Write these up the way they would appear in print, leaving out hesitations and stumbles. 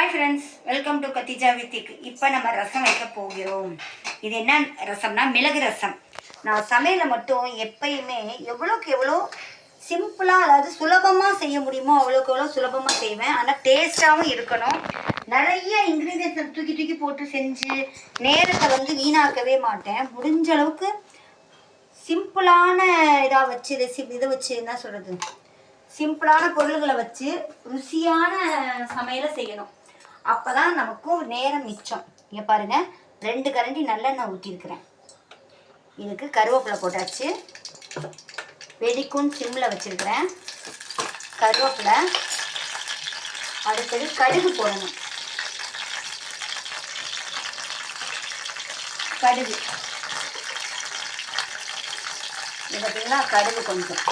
Hi friends, welcome to Khadija வித்திக். இப்போ நம்ம ரசம் வைக்க போகிறோம். இது என்ன ரசம்னா மிளகு ரசம். நான் சமையலில் மட்டும் எப்பயுமே எவ்வளோக்கு எவ்வளோ சிம்பிளாக, அதாவது சுலபமாக செய்ய முடியுமோ அவ்வளோக்கு எவ்வளோ சுலபமாக செய்வேன். ஆனால் டேஸ்ட்டாகவும் இருக்கணும். நிறைய இன்க்ரீடியன்ஸை தூக்கி தூக்கி போட்டு செஞ்சு நேரத்தை வீணாக்கவே மாட்டேன். முடிஞ்ச அளவுக்கு சிம்பிளான இதாக வச்சு இதை வச்சு என்ன சொல்கிறது, சிம்பிளான பொருள்களை வச்சு ருசியான சமையலை செய்யணும். அப்போ தான் நமக்கும் நேரம் மிச்சம். இங்கே பாருங்கள், 2 கரண்டி நல்லெண்ணெய் ஊற்றிருக்கிறேன். இதுக்கு கருவேப்பிலை போட்டாச்சு. வெடிக்கும் சிம்மில் வச்சுருக்கிறேன். கருவேப்பிலை, அடுத்தது கடுகு போடணும். கடுகு இது பார்த்தீங்கன்னா கடுகு கொஞ்சம்,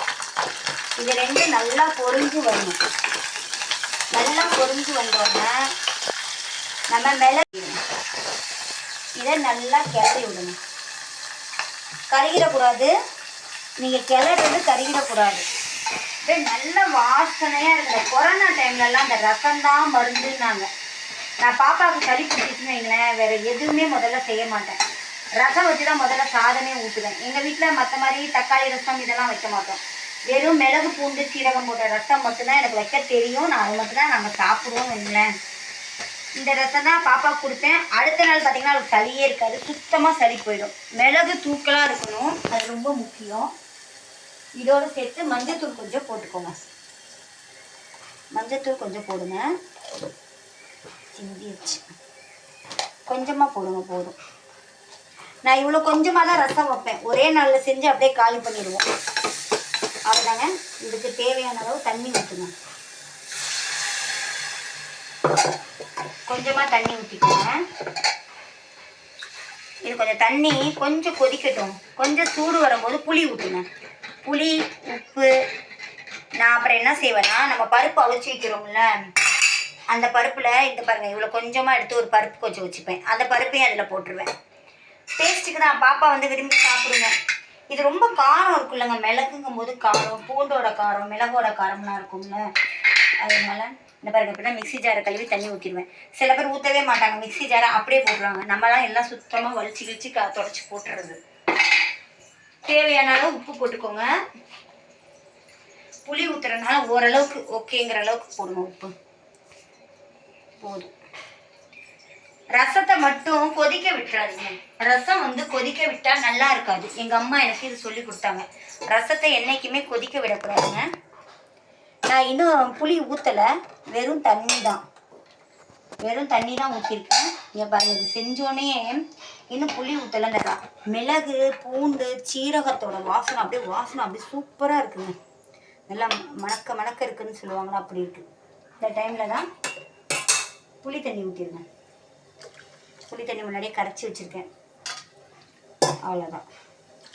இது 2 நல்லா பொரிஞ்சு வரணும். நல்லா பொரிஞ்சு வந்தோடனே நம்ம மிளகு இதை நல்லா கிளறி விடணும். கருகிடக்கூடாது, நீங்கள் கிளறது கருகிடக்கூடாது. அப்படியே நல்ல வாசனையாக இருந்த கொரோனா டைம்லலாம் அந்த ரசம்தான் மருந்துன்னாங்க. நான் பாப்பாவுக்கு சளி பிடிச்சிச்சுன்னு வைங்களேன், வேறு எதுவுமே முதல்ல செய்ய மாட்டேன். ரசம் வச்சு தான் முதல்ல சாதமே ஊற்றுவேன். எங்கள் வீட்டில் மற்ற மாதிரி தக்காளி ரசம் இதெல்லாம் வைக்க மாட்டோம். வெறும் மிளகு பூண்டு சீரகம் போட்ட ரசம் மட்டும்தான் எனக்கு வைக்க தெரியும். நான் அது மட்டும்தான் நாங்கள் சாப்பிடுவோம் வைங்களேன். இந்த ரசம் தான் பாப்பாவுக்கு கொடுப்பேன். அடுத்த நாள் பார்த்திங்கன்னா அதுக்கு சளியே இருக்காது, சுத்தமாக சளி போயிடும். மிளகு தூக்கலாக இருக்கணும், அது ரொம்ப முக்கியம். இதோடு சேர்த்து மஞ்சத்தூள் கொஞ்சம் போட்டுக்கோங்க. மஞ்சத்தூள் கொஞ்சம் போடுங்க. சிந்தி வச்சு கொஞ்சமாக போடுங்க, போதும். நான் இவ்வளோ கொஞ்சமாக தான் ரசம் வைப்பேன். ஒரே நாளில் செஞ்சு அப்படியே காலி பண்ணிடுவோம். அவ்வளோதாங்க. இதுக்கு தேவையான அளவு தண்ணி ஊற்றுங்க. கொஞ்சமாக தண்ணி ஊற்றிக்கோங்க. இது கொஞ்சம் தண்ணி கொஞ்சம் கொதிக்கட்டும். கொஞ்சம் சூடு வரும்போது புளி ஊற்றுங்க. புளி, உப்பு. நான் அப்புறம் என்ன செய்வேன்னா, நம்ம பருப்பு அவிச்சு வைக்கிறோம்ல, அந்த பருப்பில் இந்த பாருங்கள், இவ்வளோ கொஞ்சமாக எடுத்து ஒரு பருப்பு கொஞ்சம் வச்சுப்பேன். அந்த பருப்பையும் அதில் போட்டுருவேன். டேஸ்ட்டுக்கு தான் பாப்பா விரும்பி சாப்பிடுங்க. இது ரொம்ப காரம் இருக்குல்லங்க, மிளகுங்கும் போது காரம், பூண்டோட காரம், மிளகோட காரம்லாம் இருக்கும்ல. அதனால இந்த பாருங்க, இப்படி தான் மிக்ஸி ஜாரை கழுவி தண்ணி ஊற்றிடுவேன். சில பேர் ஊற்றவே மாட்டாங்க, மிக்ஸி ஜாரை அப்படியே போட்டுருவாங்க. நம்மலாம் எல்லாம் சுத்தமாக வலிச்சு கிழிச்சு தொடச்சி போட்டுறது. தேவையான அளவு உப்பு போட்டுக்கோங்க. புளி ஊற்றுறதுனால ஓரளவுக்கு ஓகேங்கிற அளவுக்கு போடுங்க. உப்பு போதும். ரசத்தை மட்டும் கொதிக்க விட்டுறாதீங்க. ரசம் கொதிக்க விட்டால் நல்லா இருக்காது. எங்கள் அம்மா எனக்கு இது சொல்லி கொடுத்தாங்க. ரசத்தை என்றைக்குமே கொதிக்க விடக்கூடாதுங்க. நான் இன்னும் புளி ஊற்றலை, வெறும் தண்ணி தான் ஊற்றிருக்கேன். இங்கே பாருங்க, இது செஞ்சோடனே இன்னும் புளி ஊற்றலை. இந்த மிளகு பூண்டு சீரகத்தோட வாசனை அப்படியே சூப்பராக இருக்குங்க. நல்லா மணக்க இருக்குதுன்னு சொல்லுவாங்களா, அப்படி இருக்குது. இந்த டைமில் தான் புளி தண்ணி ஊற்றிருங்க. புளி தண்ணி முன்னாடியே கரைச்சி வச்சுருக்கேன். அவ்வளோதான்.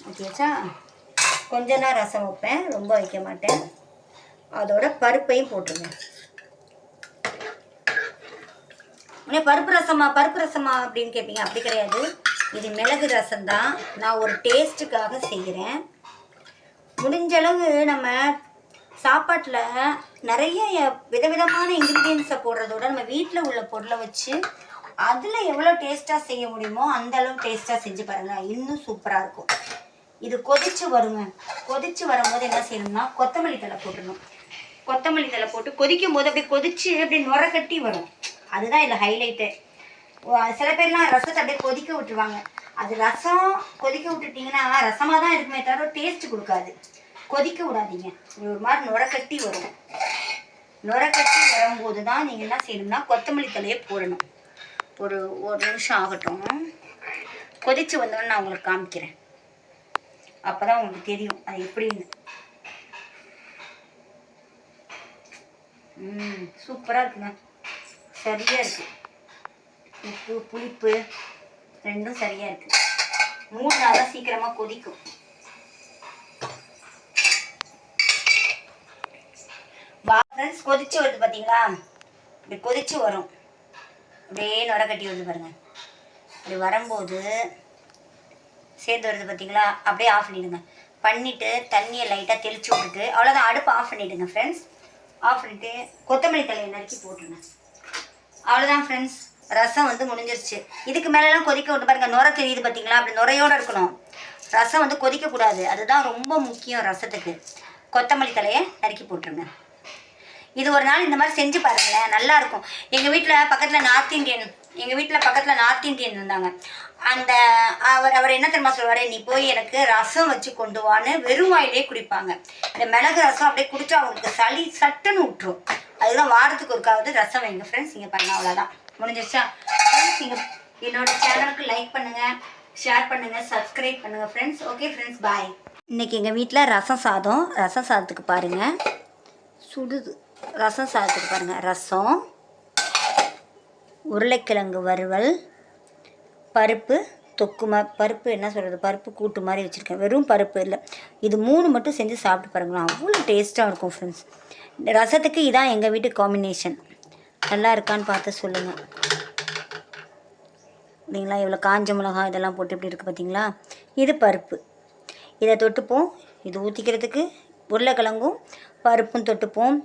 ஓகேச்சா. கொஞ்சம் தான் ரசம் வைப்பேன், ரொம்ப வைக்க மாட்டேன். அதோட பருப்பையும் போட்டுருங்க. பருப்பு ரசமா அப்படின்னு கேட்பீங்க. அப்படி கிடையாது, இது மிளகு ரசம் தான். நான் ஒரு டேஸ்ட்டுக்காக செய்கிறேன். முடிஞ்சளவு நம்ம சாப்பாட்டில் நிறைய விதவிதமான இன்க்ரீடியன்ஸை போடுறதோட நம்ம வீட்டில் உள்ள பொருளை வச்சு அதில் எவ்வளோ டேஸ்ட்டாக செய்ய முடியுமோ அந்த அளவு டேஸ்ட்டாக செஞ்சு பாருங்கள், இன்னும் சூப்பராக இருக்கும். இது கொதிச்சு வருங்க. கொதிச்சு வரும்போது என்ன செய்யணும்னா, கொத்தமல்லி தழை போட்டுடணும். கொத்தமல்லி தழை போட்டு கொதிக்கும் போது அப்படியே கொதிச்சு அப்படியே நுர கட்டி வரும். அதுதான் இதில் ஹைலைட்டு. சில பேர்லாம் ரசத்தை அப்படியே கொதிக்க விட்டுருவாங்க. அது ரசம் கொதிக்க விட்டுட்டிங்கன்னா ரசமாக தான் இருக்குமே தவிர டேஸ்ட் கொடுக்காது. கொதிக்க விடாதீங்க. ஒரு மாதிரி நுர கட்டி வரும். நுர கட்டி வரும்போது தான் நீங்கள் என்ன செய்யணும்னா கொத்தமல்லி தழையை போடணும். ஒரு நிமிஷம் ஆகட்டும். கொதிச்சு வந்தோன்னு நான் உங்களுக்கு காமிக்கிறேன். அப்போ தான் உங்களுக்கு தெரியும் அது எப்படின்னு. சூப்பராக இருக்குங்க. சரியாக இருக்குது. உப்பு புளிப்பு ரெண்டும் சரியாக இருக்குது. 3 நாள் தான் சீக்கிரமாக கொதிக்கும். ஃப்ரெண்ட்ஸ், கொதிச்சு வருது பார்த்தீங்களா? இப்படி கொதிச்சு வரும். அப்படியே நுர கட்டி வருது பாருங்கள். அப்படி வரும்போது சேர்ந்து வருது பார்த்தீங்களா? அப்படியே ஆஃப் பண்ணிவிடுங்க. பண்ணிவிட்டு தண்ணியை லைட்டாக தெளித்து விட்டுட்டு அவ்வளோதான், அடுப்பு ஆஃப் பண்ணிவிடுங்க ஃப்ரெண்ட்ஸ். ஆஃப் பண்ணிவிட்டு கொத்தமல்லி தலையை நறுக்கி போட்டுருங்க. அவ்வளோதான் ஃப்ரெண்ட்ஸ், ரசம் வந்து முடிஞ்சிருச்சு. இதுக்கு மேலெலாம் கொதிக்க விட்டு பாருங்கள், நுரை தெரியுது பார்த்தீங்களா? அப்படி நுரையோடு இருக்கணும். ரசம் வந்து கொதிக்கக்கூடாது, அதுதான் ரொம்ப முக்கியம் ரசத்துக்கு. கொத்தமல்லி தலையை நறுக்கி போட்டுருங்க. இது ஒரு நாள் இந்த மாதிரி செஞ்சு பாருங்களேன், நல்லாயிருக்கும். எங்கள் வீட்டில் பக்கத்தில் நார்த் இந்தியன் இருந்தாங்க. அந்த அவர் என்ன தெரியுமா சொல்லுவார், நீ போய் எனக்கு ரசம் வச்சு கொண்டு வான்னு வெறும் வாயிலே குடிப்பாங்க. இந்த மிளகு ரசம் அப்படியே குடிச்சா அவங்களுக்கு சளி சட்டுன்னு விட்டுரும். அதுதான் வாரத்துக்கு ஒருக்காவது ரசம் வைங்க ஃப்ரெண்ட்ஸ். இங்கே பாருங்கள், அவ்வளோதான் முடிஞ்சிருச்சா ஃப்ரெண்ட்ஸ். நீங்கள் என்னோடய சேனலுக்கு லைக் பண்ணுங்கள், ஷேர் பண்ணுங்கள், சப்ஸ்கிரைப் பண்ணுங்கள் ஃப்ரெண்ட்ஸ். ஓகே ஃப்ரெண்ட்ஸ், பாய். இன்றைக்கி எங்கள் வீட்டில் ரசம் சாதத்துக்கு பாருங்கள் சுடுது. ரசம் சாதத்துக்கு பாருங்கள், ரசம், உருளைக்கிழங்கு வறுவல், பருப்பு பருப்பு என்ன சொல்கிறது, பருப்பு கூட்டு மாதிரி வச்சுருக்கேன். வெறும் பருப்பு இல்லை, இது 3 மட்டும் செஞ்சு சாப்பிட்டு பாருங்களேன், அவ்வளோ டேஸ்ட்டாக இருக்கும் ஃப்ரெண்ட்ஸ். ரசத்துக்கு இதான் எங்கள் வீட்டு காம்பினேஷன். நல்லா இருக்கான்னு பார்த்து சொல்லுங்கள். இல்லைங்களா, இவ்வளோ காஞ்ச மிளகா இதெல்லாம் போட்டு எப்படி இருக்குது பார்த்தீங்களா? இது பருப்பு, இதை தொட்டுப்போம். இது ஊற்றிக்கிறதுக்கு உருளைக்கிழங்கும் பருப்பும் தொட்டுப்போம்.